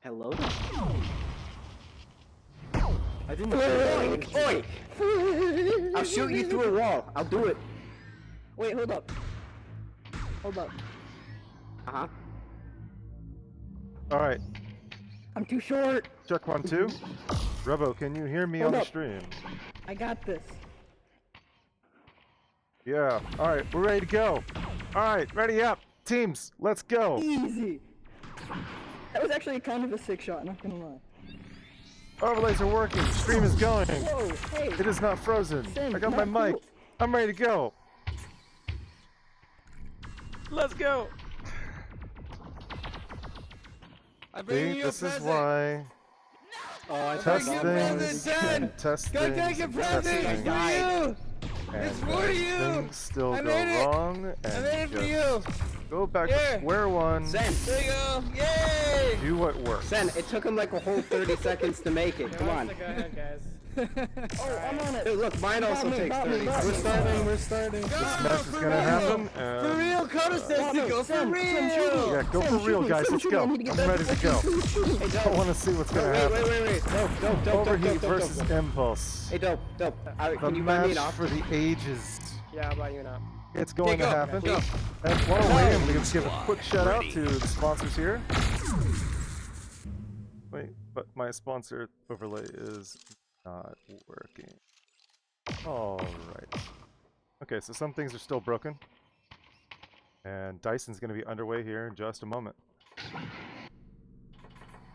Hello? I didn't Oi! I'll shoot you through a wall. I'll do it. Wait, hold up. Hold up. Uh-huh. Alright, I'm too short. check 1, 2. Revo, can you hear me Hold on the up. stream? I got this. Yeah, alright, we're ready to go. Alright, ready up. Teams, let's go. Easy. That was actually kind of a sick shot, not gonna lie. Overlays are working, stream is going. Whoa, hey. It is not frozen. Sim, I got my not mic. cool. I'm ready to go. Let's go. I'm bringing See, you a this is present. why. Oh, I Test you a things, present, son. test Go things, take a and present. test It's things, for you. and It's for you. things still I go made it. wrong, I and made it for just you. go back Here. to square one. Sen, There you go. Yay. Do what works. Sen, it took him like a whole 30 seconds to make it. Come on. Go ahead, guys. Oh, I'm on it. Hey, look, mine also takes 30 Bobby. seconds. We're starting. Go, This match is for gonna real. happen. For real, Coda says to go for Sam, real. Yeah, go for real, guys. Let's go. I'm ready to go. I want to see what's gonna happen. Wait. Dope. Overheat versus Impulse. Hey, dope. The Can you buy me match an off? for the ages. Yeah, I'll buy you an app. It's going to go. happen. Go. And while we're waiting, we can give a quick shout out to the sponsors here. Wait, but my sponsor overlay is not working. Alright. Okay, so some things are still broken. And Dyson's going to be underway here in just a moment.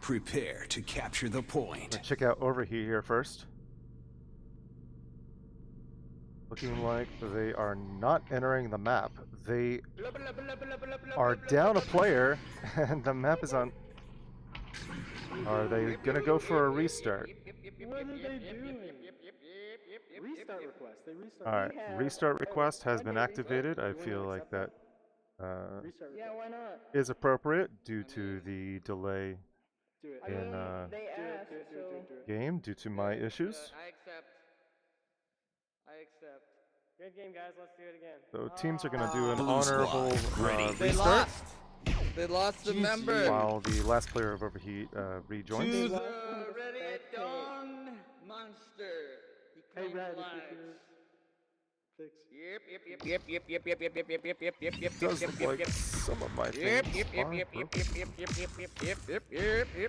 Prepare to capture the I'm point. going to check out Overheat here first. Looking like they are not entering the map. They are down a player, and the map is on... Are they going to go for a restart? What are they doing? Restart request. They restart. Alright, restart request has been activated. I feel like that Yeah, why not? is appropriate due to the delay I in mean, they asked, so... game due to my issues. I accept. Good game, guys. Let's do it again. So teams are going to do an Blue squad, honorable ready. They restart lost. They lost the member. while the last player of Overheat rejoins. To the ready at dawn monster. He Hey, Red, comes if alive. you could fix. Yep. Does look like some of my things are broken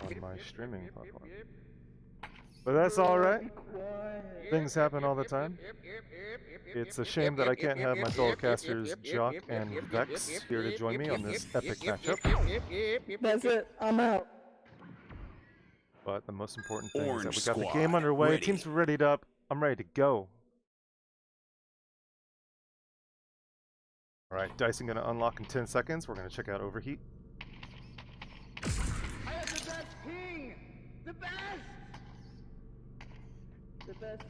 on my streaming platform. But that's alright. Things happen all the time. It's a shame that I can't have my fellow casters Jock and Vex here to join me on this epic matchup. That's it. I'm out. But the most important thing is that Orange we got the squad, game underway. ready. Teams readied up. I'm ready to go. Alright, Dyson gonna unlock in 10 seconds. We're gonna check out Overheat. I have the best ping. The best.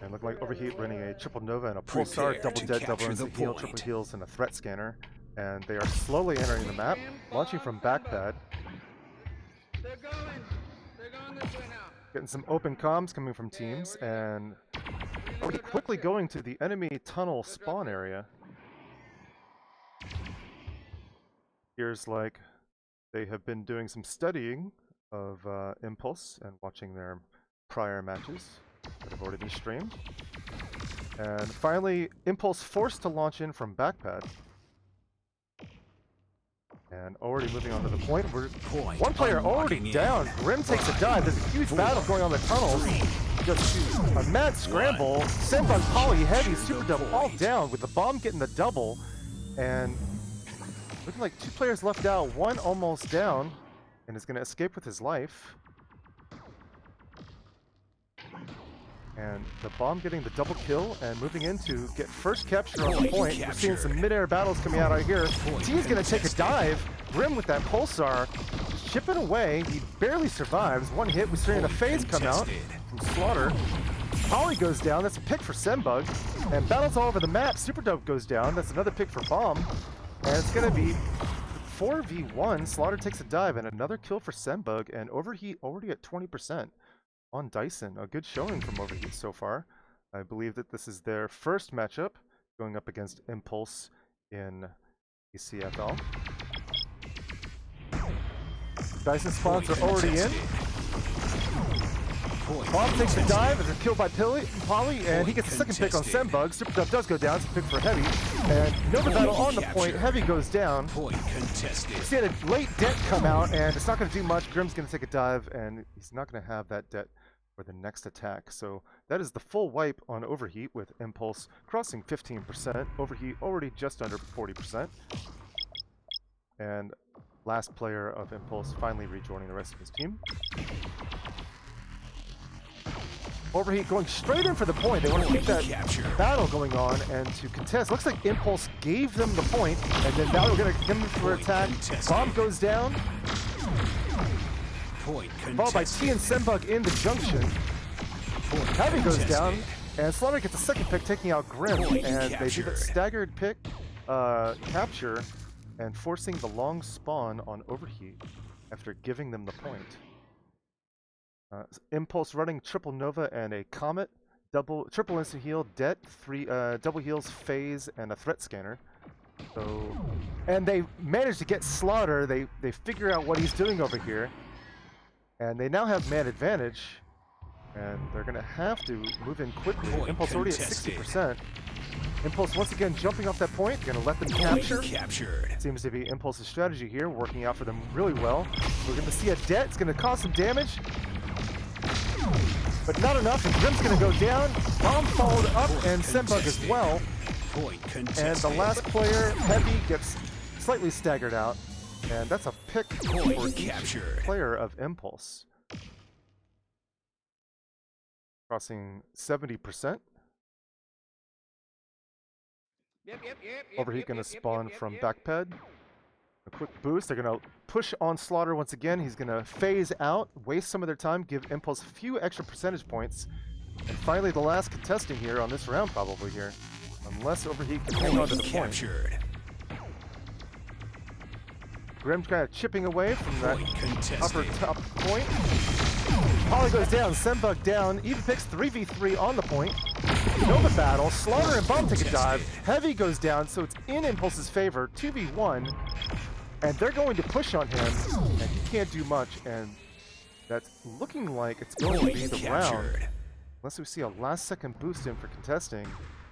And look like Overheat running a triple nova and a pulsar, Prepare double to dead, double capture the instant heal, triple point. heals, and a threat scanner. And they are slowly entering the map, launching from backpad. They're going this way now. Getting some open comms coming from teams, and already quickly going to the enemy tunnel spawn area. Appears like they have been doing some studying of Impulse and watching their prior matches that have already been streamed. And finally, Impulse forced to launch in from backpad. And already moving on to the point. We're one player already unlocking down. in. Grim takes a dive. There's a huge battle going on in the tunnels. Just a mad scramble. Send on Poly, Heavy, Super Double, all down with the bomb getting the double. And looking like 2 players left out. One almost down and is going to escape with his life. And the bomb getting the double kill and moving in to get first capture on the point. We're seeing some mid-air battles coming out here. T's going to take a dive. Grim with that pulsar, chipping away. He barely survives. One hit. We're seeing a phase come out from Slaughter. Polly goes down. That's a pick for Sembug. And battles all over the map. Super Dope goes down. That's another pick for Bomb. And it's going to be 4v1. Slaughter takes a dive and another kill for Sembug. And Overheat already at 20%. On Dyson, a good showing from Overheat so far. I believe that this is their first matchup going up against Impulse in ECFL. Dyson spawns are already in. Bomb takes a dive as a kill by Polly, and he gets a second pick on Sembug. Super Dub does go down, it's a pick for Heavy. And Nova Battle on the point, Heavy goes down. Point contested. See a late det come out, and it's not going to do much. Grim's going to take a dive, and he's not going to have that det for the next attack. So that is the full wipe on Overheat, with Impulse crossing 15%. Overheat already just under 40%. And last player of Impulse finally rejoining the rest of his team. Overheat going straight in for the point. They want to keep that battle going on and to contest. Looks like Impulse gave them the point, and then now we're going to get them for attack. Bomb goes down. Followed by T and Sembug in the junction. Heavy goes down, and Slaughter gets a second pick, taking out Grim, and they do that staggered pick capture and forcing the long spawn on Overheat after giving them the point. Impulse running triple Nova and a Comet, triple instant heal, Det, double heals, Phase, and a threat scanner. So, and they managed to get Slaughter. They figure out what he's doing over here, and they now have man advantage, and they're gonna have to move in quickly. Impulse already at 60%. Impulse once again jumping off that point, gonna let them capture. Seems to be Impulse's strategy here, working out for them really well. We're gonna see a Det, it's gonna cause some damage. But not enough, and Grim's gonna go down. Bomb followed up, and Sembug as well. And the last player, Heavy, gets slightly staggered out. And that's a pick for each player of Impulse. Crossing 70%. Overheat gonna spawn from backped. A quick boost. They're going to push on Slaughter once again. He's going to phase out, waste some of their time, give Impulse a few extra percentage points. And finally, the last contesting here on this round probably here. Unless Overheat can hang on to the point. Grim's kind of chipping away from that upper top point. Polly goes down, Sembug down, even picks 3v3 on the point. Nova Battle, Slaughter and Bomb take a dive. Heavy goes down, so it's in Impulse's favor, 2v1. And they're going to push on him, and he can't do much, and that's looking like it's going to be the round. Unless we see a last-second boost in for contesting,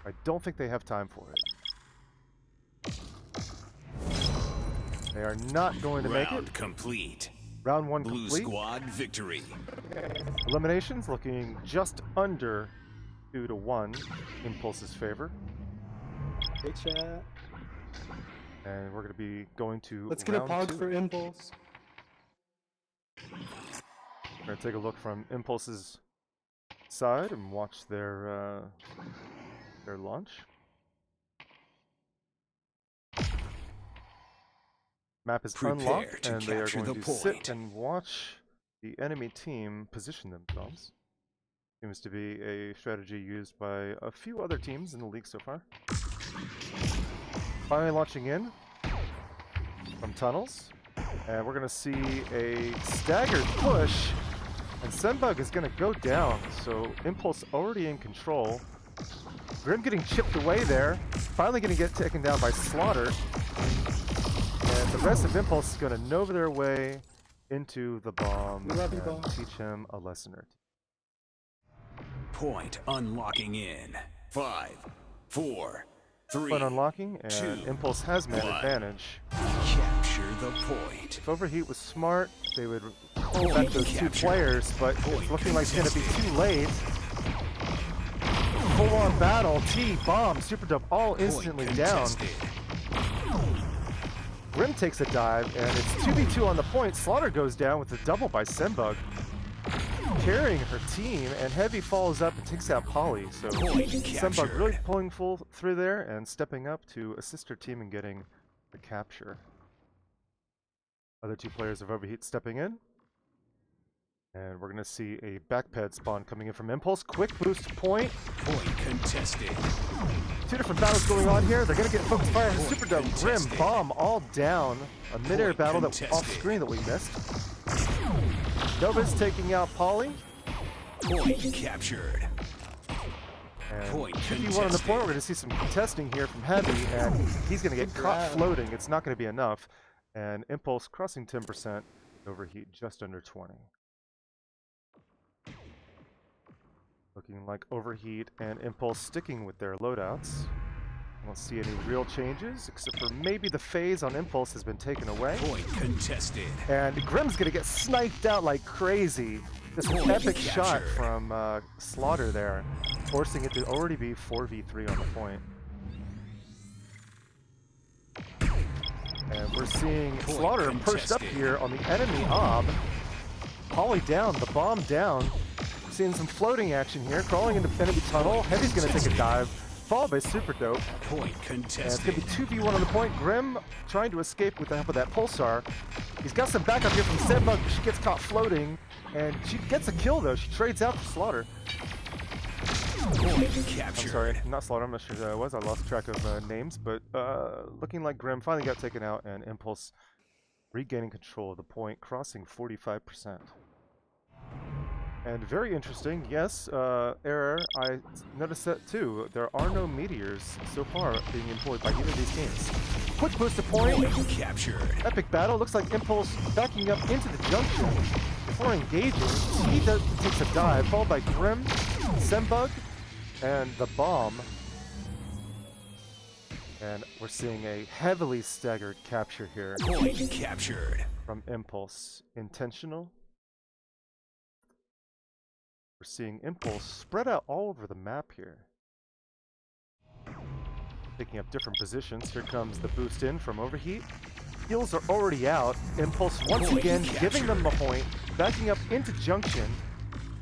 I don't think they have time for it. They are not going to make it. Complete. Round 1 Blue complete. Squad victory. Eliminations looking just under 2-1, Impulse's favor. Hey, chat. And we're going to be going to Let's get a round pog 2. for Impulse. We're going to take a look from Impulse's side and watch their launch. Map is unlocked, and they are going to sit and watch the enemy team position themselves. Seems to be a strategy used by a few other teams in the league so far. Finally launching in from tunnels, and we're going to see a staggered push, and Sembug is going to go down, so Impulse already in control. Grim getting chipped away there, finally going to get taken down by Slaughter, and the rest of Impulse is going to Nova their way into the bomb and teach him a lesson or two. Point unlocking in. 5, 4, 3. Point unlocking, and 2, Impulse has man 1. advantage. Capture the point. If Overheat was smart, they would hold back those two players, but it's looking like it's going to be too late. Full-on battle, T, Bomb, Super Dub, all instantly down. Grim takes a dive, and it's 2v2 on the point. Slaughter goes down with a double by Sembug, carrying her team, and Heavy follows up and takes out Polly. So Sembug really pulling full through there and stepping up to assist her team in getting the capture. Other two players of Overheat stepping in. And we're going to see a backped spawn coming in from Impulse. Quick boost to point. Point contested. Two different battles going on here. They're going to get focused fire. Super Dub, Grim, Bomb, all down. A mid-air battle that was off screen that we missed. Nova's taking out Polly. Point captured. And Point 51 on the point. We're going to see some contesting here from Heavy, and he's going to get caught floating. It's not going to be enough. And Impulse crossing 10%. Overheat just under 20. Looking like Overheat and Impulse sticking with their loadouts. I don't see any real changes, except for maybe the phase on Impulse has been taken away. Point contested. And Grimm's gonna get sniped out like crazy. This Point epic shot captured. from Slaughter there, forcing it to already be 4v3 on the point. And we're seeing Point Slaughter perched up contested. here on the enemy ob. Polly down, the bomb down. Seeing some floating action here, crawling into enemy tunnel. Heavy's gonna take a dive, followed by Super Dope. Point And it's contested. gonna be 2v1 on the point. Grim trying to escape with the help of that Pulsar. He's got some backup here from Sandbug, but she gets caught floating. And she gets a kill though, she trades out for Slaughter. Point I'm captured. sorry, not Slaughter, I'm not sure who that was. I lost track of names, but looking like Grim finally got taken out and Impulse regaining control of the point, crossing 45%. And very interesting, yes, Error, I noticed that too. There are no meteors so far being employed by either of these teams. Quick boost to point, Point captured. epic battle. Looks like Impulse backing up into the junction before engaging. He takes a dive, followed by Grim, Sembug, and the bomb. And we're seeing a heavily staggered capture here Point captured. from Impulse. Intentional. We're seeing Impulse spread out all over the map here. Picking up different positions. Here comes the boost in from Overheat. Heals are already out. Impulse once again giving them the point. Backing up into Junction.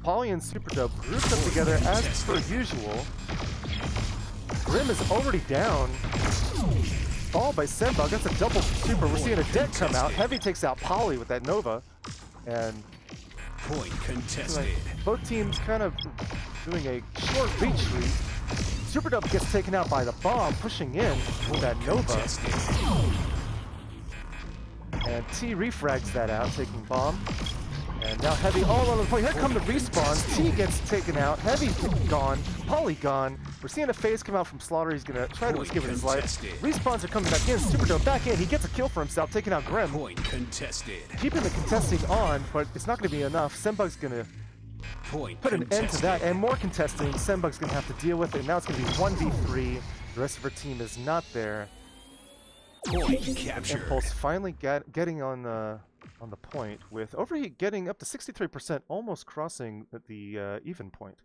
Polly and Superdope grouped up together as per usual. Grim is already down. Followed by Sembug. That's a double super. We're seeing a deck come out. Heavy takes out Polly with that Nova. And Point contested. like, both teams kind of doing a short retreat. Superdope gets taken out by the bomb, pushing in with that Nova. Contested. And T refrags that out, taking bomb. And now Heavy all on the point. Here come the respawns. T gets taken out. Heavy gone. Polly gone. We're seeing a phase come out from Slaughter. He's going to try to escape with his life. Respawns are coming back in. Superdope back in. He gets a kill for himself, taking out Grim. Point contested. Keeping the contesting on, but it's not going to be enough. Sembug's going to Point put an end to that, contested. and more contesting. Sembug's going to have to deal with it. Now it's going to be 1v3. The rest of her team is not there. Point captured. Impulse finally getting on the point, with Overheat getting up to 63%, almost crossing the even point.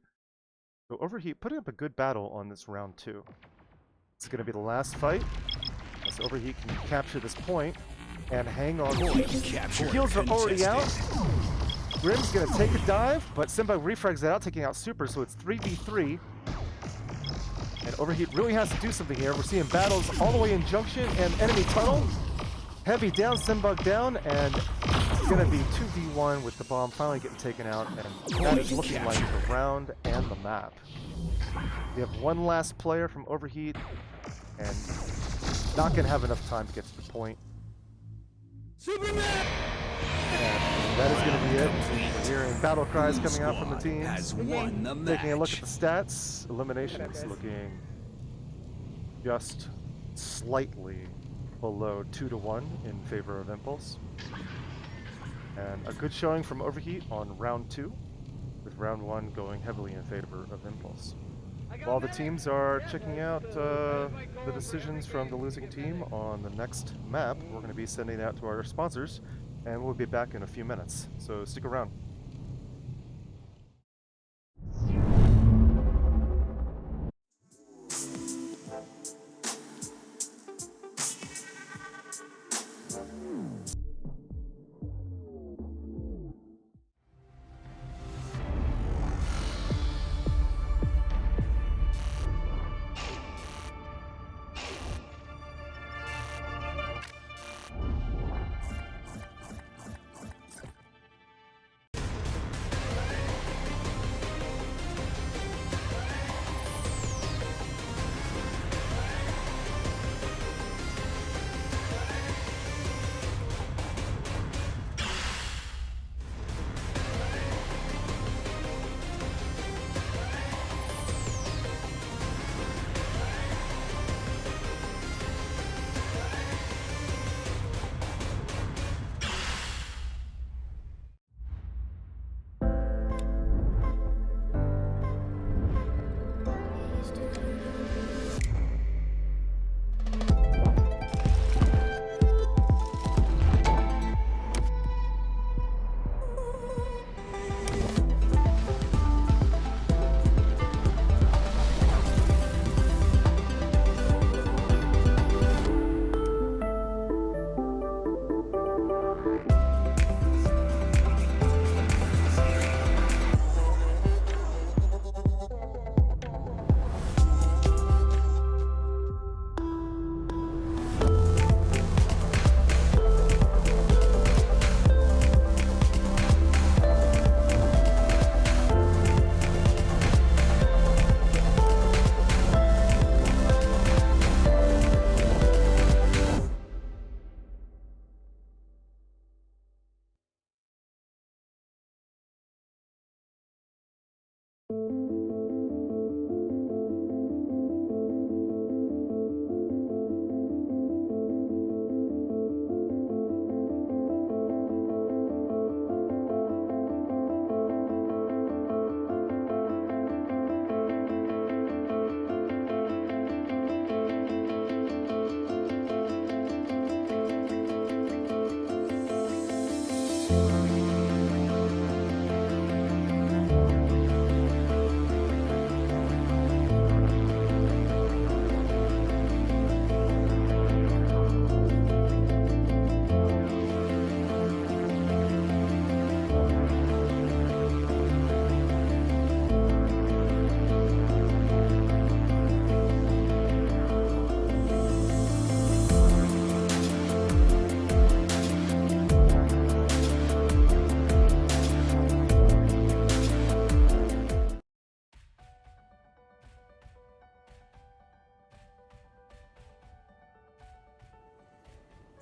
So Overheat putting up a good battle on this round 2. It's going to be the last fight, as Overheat can capture this point and hang on. Point captured. Heals are already out. Contested. Grim's going to take a dive, but Simba refrags that out, taking out Super, so it's 3v3. And Overheat really has to do something here. We're seeing battles all the way in Junction and enemy tunnel. Heavy down, Simbug down, and it's going to be 2v1 with the bomb finally getting taken out. And that is looking like the round and the map. We have one last player from Overheat, and not going to have enough time to get to the point. Superman! And that is going to be it. We're hearing battle cries coming out from the teams. Has won the match. Taking a look at the stats, eliminations looking just slightly below 2-1 in favor of Impulse. And a good showing from Overheat on round 2, with round 1 going heavily in favor of Impulse. While the teams are checking out the decisions from the losing team on the next map, we're going to be sending that to our sponsors, and we'll be back in a few minutes, so stick around.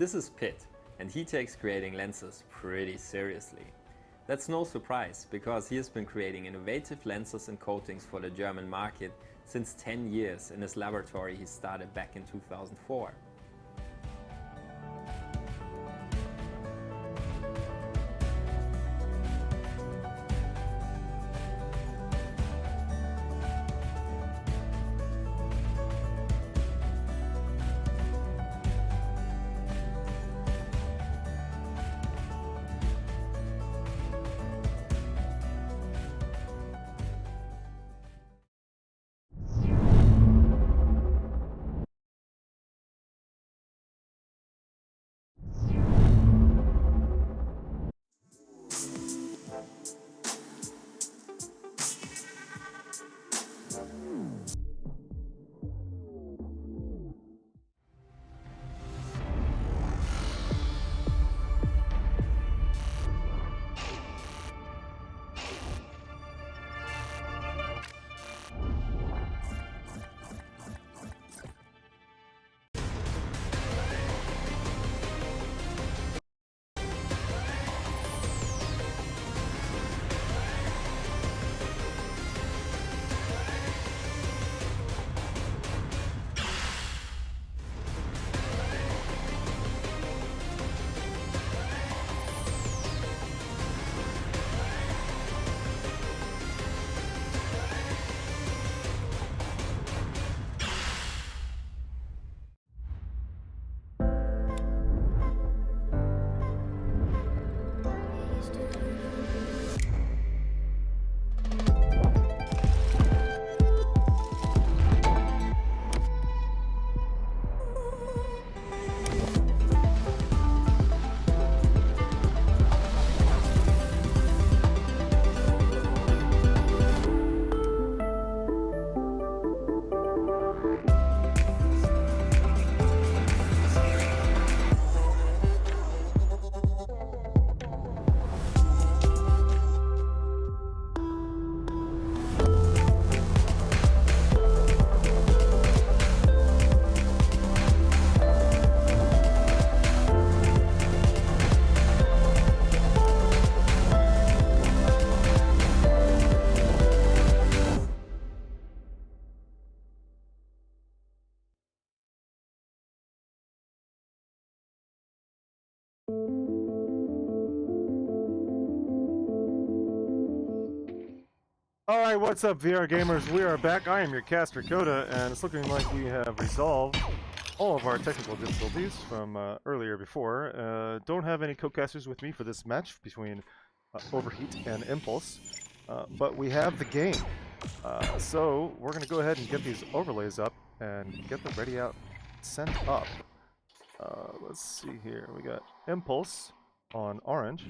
This is Pitt, and he takes creating lenses pretty seriously. That's no surprise, because he has been creating innovative lenses and coatings for the German market since 10 years in his laboratory he started back in 2004. Alright, what's up VR gamers? We are back. I am your caster Coda, and it's looking like we have resolved all of our technical difficulties from earlier before. Don't have any co-casters with me for this match between Overheat and Impulse, but we have the game. So we're going to go ahead and get these overlays up and get the ready out sent up. Let's see here. We got Impulse on orange.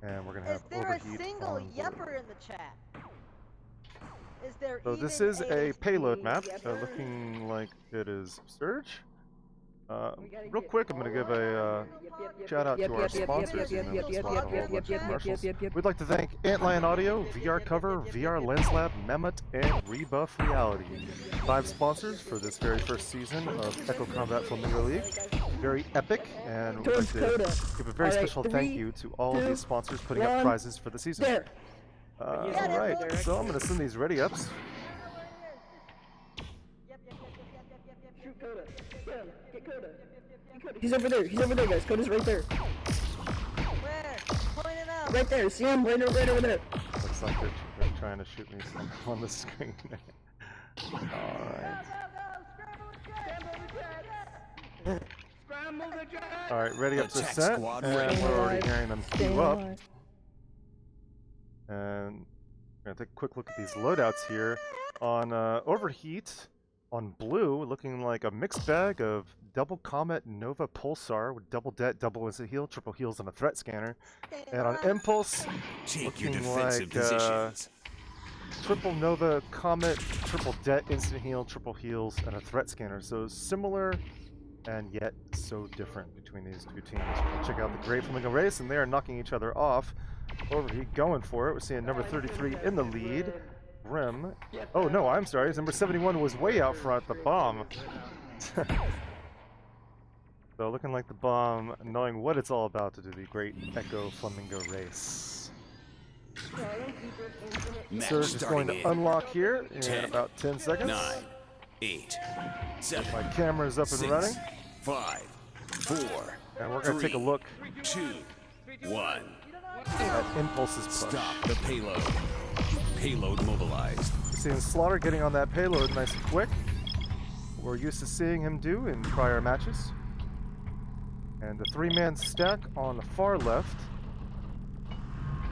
And we're going to have Overheat Is there a single on blue. yepper in the chat? Is there So even this is a payload map, yepper? looking like it is Surge. Real quick, I'm going to give a shout out to our sponsors. We'd like to thank Antlion Audio, VR Cover, VR Lens Lab, Mehmet, and Rebuff Reality. 5 sponsors for this very first season of Echo Combat Flamingo League. Very epic, and we'd like to give a very special thank you to all of these sponsors putting up prizes for the season. Alright, so I'm going to send these ready ups. He's over there. He's over there, guys. Coda's right there. Where? Point it out. Right there. See him? Right over there. Looks like they're trying to shoot me on the screen. Alright. Alright, ready up to Attack set, squad and ready. we're already hearing them queue up. And we're going to take a quick look at these loadouts here. On Overheat, on blue, looking like a mixed bag of double Comet Nova Pulsar with double det, double instant heal, triple heals, and a threat scanner. And on Impulse, Take your looking defensive like positions. triple Nova Comet, triple det, instant heal, triple heals, and a threat scanner. So similar and yet so different between these two teams. We'll check out the Great Flamingo race, and they are knocking each other off. Overheat going for it. We're seeing number 33 in the lead. Rim. Oh no, I'm sorry. Number 71 was way out front. The bomb So looking like the bomb, knowing what it's all about to do the great Echo Flamingo race. Match Surge is going starting to in unlock here in 10, about 10 seconds. 9, 8, 7, My camera's up and 6, running, 5, 4, and we're going to take a look 2, 1. at Impulse's push. Stop the payload. Payload mobilized. We're seeing Slaughter getting on that payload nice and quick. We're used to seeing him do in prior matches. And the 3-man stack on the far left.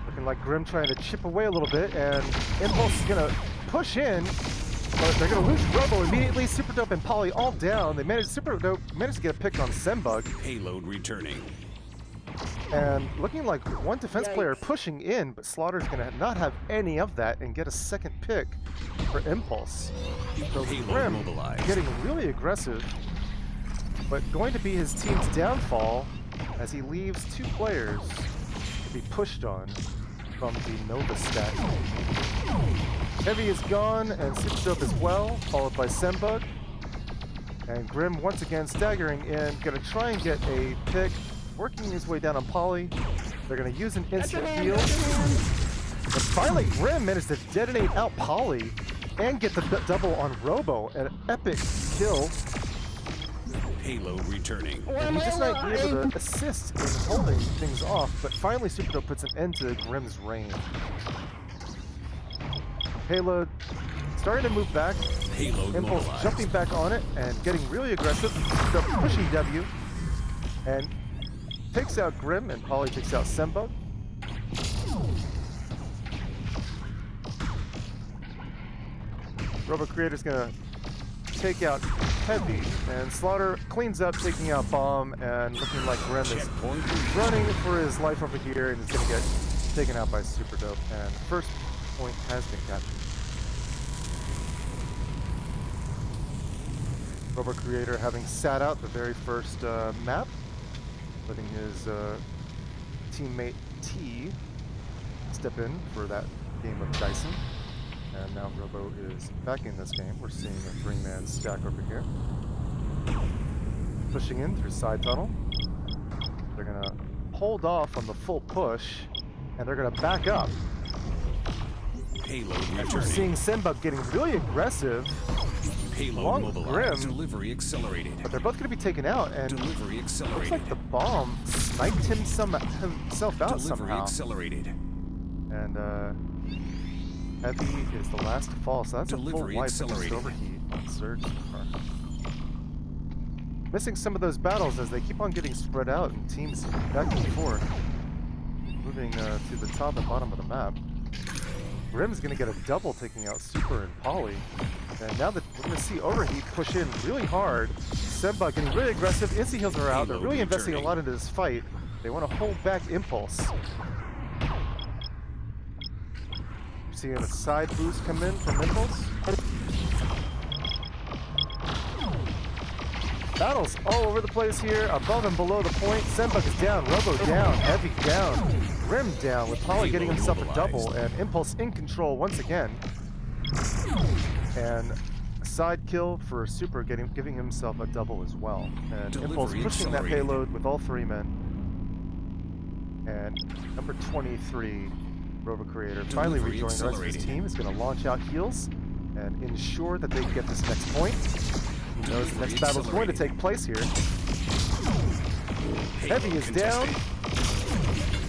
Looking like Grim trying to chip away a little bit, and Impulse is going to push in, but they're going to lose Robo immediately. Super Dope and Polly all down. Super Dope managed to get a pick on Sembug. Payload returning. And looking like one defense player pushing in, but Slaughter's going to not have any of that and get a second pick for Impulse. So Payload Grim mobilized. getting really aggressive, but going to be his team's downfall as he leaves 2 players to be pushed on from the Nova stack. Heavy is gone, and Super Dope as well, followed by Sembug. And Grim once again staggering in, gonna try and get a pick, working his way down on Polly. They're gonna use an instant heal. But finally, Grim managed to detonate out Polly and get the double on Robo, an epic kill. Payload returning. And he's just not able to assist in holding things off, but finally Super Dope puts an end to Grim's reign. Payload starting to move back. Payload Impulse mobilized. jumping back on it and getting really aggressive. Super Dope pushing W and takes out Grim, and Polly takes out Sembug. Robo Creator's gonna take out Heavy, and Slaughter cleans up, taking out Bomb, and looking like Grim is Checkpoint. running for his life over here and is gonna get taken out by Super Dope, and the first point has been captured. Robo Creator having sat out the very first map, letting his teammate T step in for that game of Dyson. And now Robo is back in this game. We're seeing a 3-man stack over here. Pushing in through side tunnel. They're gonna hold off on the full push, and they're gonna back up. Payload We're returning. seeing Sembug getting really aggressive, Payload Long mobilized. Grim. Delivery accelerated. but they're both gonna be taken out, and Delivery looks accelerated. like the bomb sniped himself out Delivery somehow. accelerated. And Heavy is the last to fall, so that's Delivery a full wipe against accelerated. Overheat on Surge so far. Missing some of those battles as they keep on getting spread out and teams back and forth, moving to the top and bottom of the map. Grim's going to get a double, taking out Super and Polly. And now that we're going to see Overheat push in really hard, Sembug getting really aggressive, instant heals are out, they're really investing a lot into this fight. They want to hold back Impulse. Seeing a side boost come in from Impulse. Battles all over the place here, above and below the point. Sembug is down, Robo down, Heavy down, Grim down, with Polly getting himself a double, and Impulse in control once again. And a side kill for Super, giving himself a double as well. And Impulse Delivery pushing that accelerated. payload with all 3 men. And number 23, Robo Creator, finally Delivery rejoining the rest of his accelerated. team, is going to launch out heals and ensure that they get this next point. He knows the next battle is going to take place here. Heavy is down.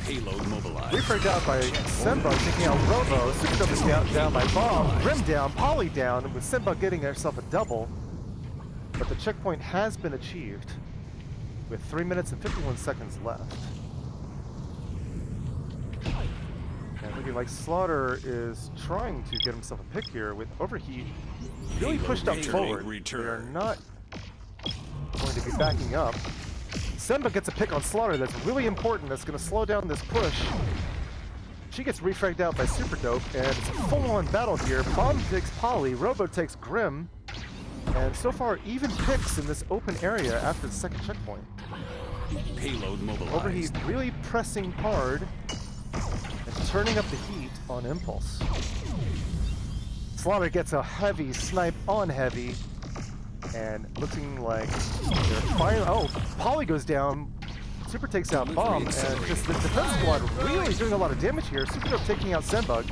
Payload mobilized. Refragged out by Sembug, taking out Robo. Super Dope is down by Bomb. Grim down, Polly down, with Sembug getting herself a double. But the checkpoint has been achieved with 3 minutes and 51 seconds left. And looking like Slaughter is trying to get himself a pick here with Overheat really Payload pushed up returning, forward. return. They are not going to be backing up. Sembug gets a pick on Slaughter that's really important. That's going to slow down this push. She gets refragged out by Super Dope, and it's a full-on battle here. Bomb takes Polly, Robo takes Grim, and so far even picks in this open area after the second checkpoint. Payload mobilized. Overheat really pressing hard and turning up the heat on Impulse. Slaughter gets a heavy snipe on Heavy, And looking like they're finally. Oh, Polly goes down. Super takes out Bomb, and just the defense squad really doing a lot of damage here. Superdope taking out Senbug.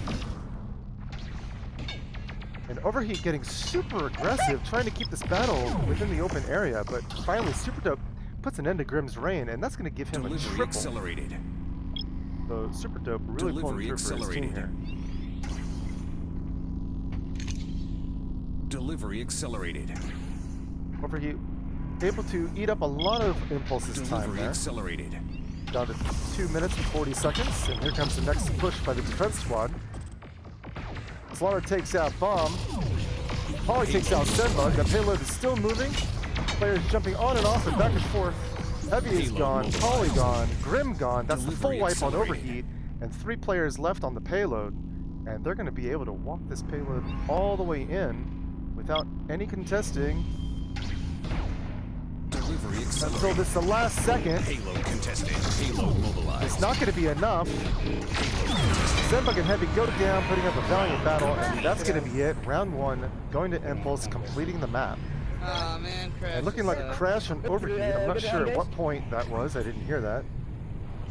And Overheat getting super aggressive, trying to keep this battle within the open area, but finally Superdope puts an end to Grimm's reign, and that's going to give him a triple. Accelerated. So Superdope really pulling through for his team here. Delivery accelerated. Overheat able to eat up a lot of Impulse's time Delivery there. accelerated. Down to 2 minutes and 40 seconds, and here comes the next push by the defense squad. Slaughter takes out Bomb. Polly takes out Senbug. The payload is still moving. Players jumping on and off and back and forth. Heavy is gone, Polly gone, Grimm gone. That's the full wipe on Overheat, and 3 players left on the payload. And they're going to be able to walk this payload all the way in without any contesting. Delivery Until accelerated. this the last second. Payload contested. Payload mobilized. It's not going to be enough. Senbug and Heavy go down, putting up a valiant battle, and that's going to be it. Round 1, going to Impulse, completing the map. Oh man, Crash. And looking like a crash on Overheat. I'm not sure at what point that was. I didn't hear that.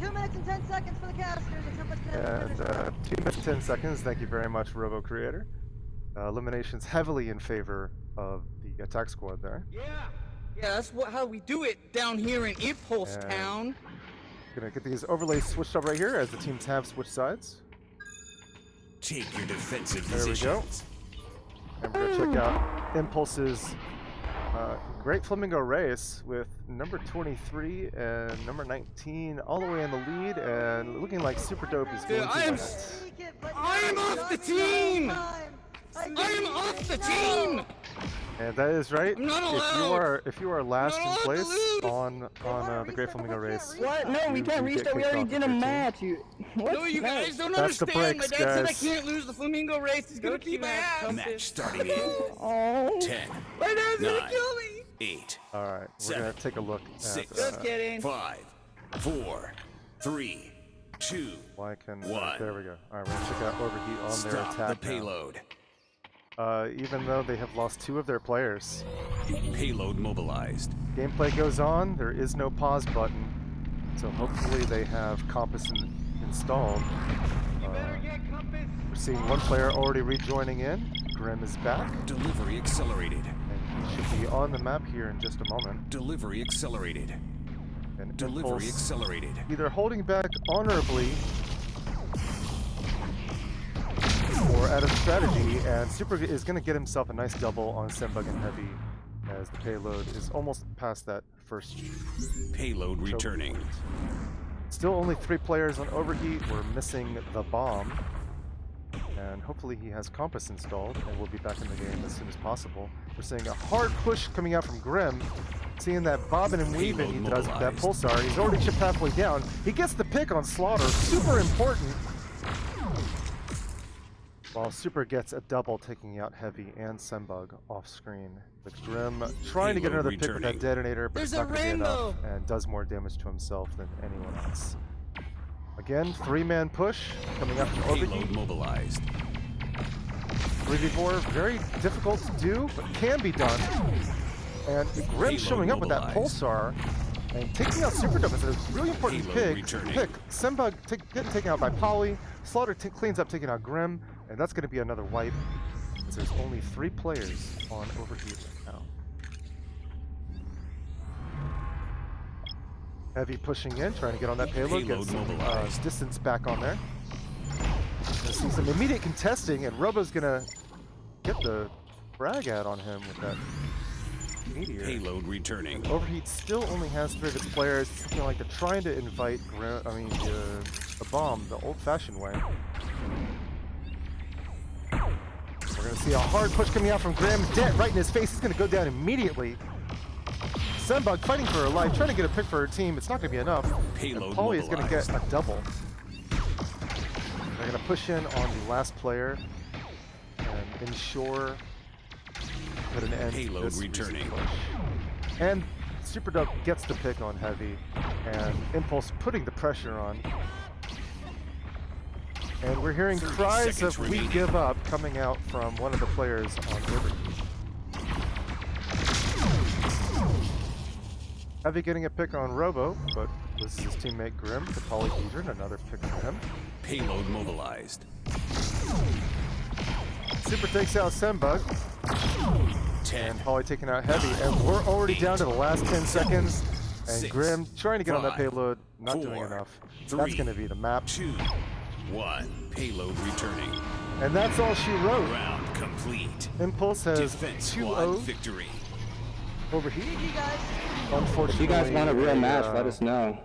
2 minutes and 10 seconds for the casters. And how much And 2 minutes and 10 seconds. Thank you very much, Robo Creator. Eliminations heavily in favor of the attack squad there. Yeah, that's how we do it down here in Impulse And- Town. Gonna get these overlays switched up right here as the teams have switched sides. Take your defensive There we go. positions. And we're gonna check out Impulse's great Flamingo race with number 23 and number 19 all the way in the lead, and looking like Superdope is going Dude, to I am win s- it. I'm off the team! I'm off the team! And that is right. I'm not If you allowed. if you are last I'm in not allowed to place lose. on the Great Flamingo race, What? No, we You- can't you get restart. We kicked already off did of a your team. match. What? No, you guys don't That's the understand. breaks, My dad said I guys. can't lose the Flamingo race. He's gonna beat my ass. Match starting in Oh. 10, My dad's gonna 9, kill me. 8, all right, we're 7, gonna take a look at 6, Just kidding. 5, 4, 3, 2. why can One. there we go. All right, we're gonna check out Overheat on their Stop attack the now. payload. Even though they have lost 2 of their players. Payload mobilized. Gameplay goes on. There is no pause button, so hopefully they have Compass installed. We're seeing one player already rejoining in. Grimm is back, Delivery accelerated. and he should be on the map here in just a moment. Delivery accelerated. And Delivery Impulse accelerated. either holding back honorably or out of strategy, and Super is going to get himself a nice double on Senbug and Heavy as the payload is almost past that first. Payload returning. Still only 3 players on Overheat. We're missing the bomb. And hopefully he has Compass installed and we'll be back in the game as soon as possible. We're seeing a hard push coming out from Grimm. Seeing that bobbing and weaving he does with that pulsar. He's already chipped halfway down. He gets the pick on Slaughter. Super important. While Super gets a double, taking out Heavy and Senbug off screen. With Grimm trying to get Payload another pick with that returning. detonator, but it's There's not a going to be enough, rainbow. and does more damage to himself than anyone else. Again, 3-man push coming up from Payload Overheat. mobilized. 3v4, very difficult to do, but can be done. And Grimm Payload showing up with that mobilized. pulsar and taking out Superdope is a really important Payload returning. pick. Senbug getting taken out by Polly. Slaughter cleans up, taking out Grimm, and that's going to be another wipe. As there's only 3 players on Overheat right now. Heavy pushing in, trying to get on that payload, get Payload some mobilized. distance back on there. Gonna see some immediate contesting, and Robo's gonna get the frag out on him with that meteor. Payload returning. Overheat still only has 3 of its players. It's looking like they're trying to invite the bomb the old-fashioned way. We're gonna see a hard push coming out from Grimm. Det right in his face. He's gonna go down immediately. Senbug fighting for her life, trying to get a pick for her team. It's not gonna be enough. Payload And Polly is gonna get mobilized. a double. They're gonna push in on the last player and ensure put an end to Payload this returning. recent push. And Superdope gets the pick on Heavy, and Impulse putting the pressure on. And we're hearing 30 cries seconds of "we remaining. give up" coming out from one of the players on Overheat. Heavy getting a pick on Robo, but this is his teammate Grim, the Polyhedron, another pick for him. Payload mobilized. Super takes out Sembug, 10. and Poly taking out Heavy, and we're already down to the last 10 seconds, and 6, Grim trying to get on that 5, payload, not doing 4, enough. 3, That's going to be the map. 2, 1. Payload returning. And that's all she wrote. Round complete. Impulse has Defense squad 2-0 victory. Overheat. GG, guys. Unfortunately, If you guys want a real match, let us know.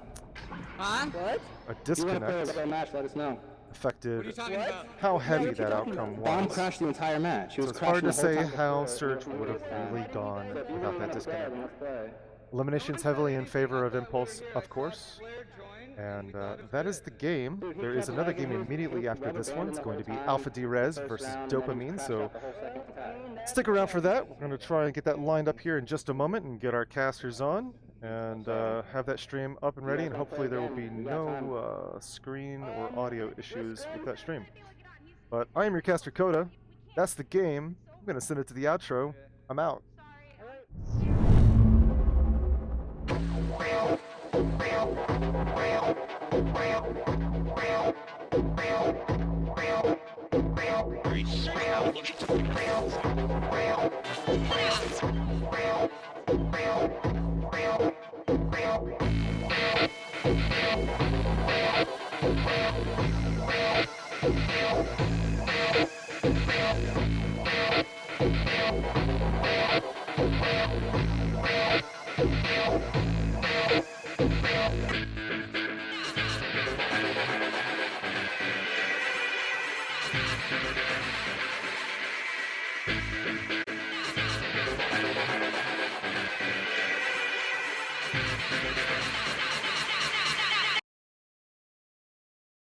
Huh? What? A If you want to play disconnect a real match, let us know. affected Talking about? how heavy that outcome Bomb was. crashed the entire match. She So was it's hard to crashing the say whole time how before- Surge would have really gone So if you without really that want to play, disconnect. then let's play. Elimination's heavily in favor of Impulse, of course. Player joined. And that is the game. There is another game immediately after this one. It's going to be Alpha D-Res versus Dopamine, so stick around for that. We're going to try and get that lined up here in just a moment and get our casters on and have that stream up and ready, and hopefully there will be no screen or audio issues with that stream. But I am your caster Coda. That's the game. I'm going to send it to the outro. I'm out.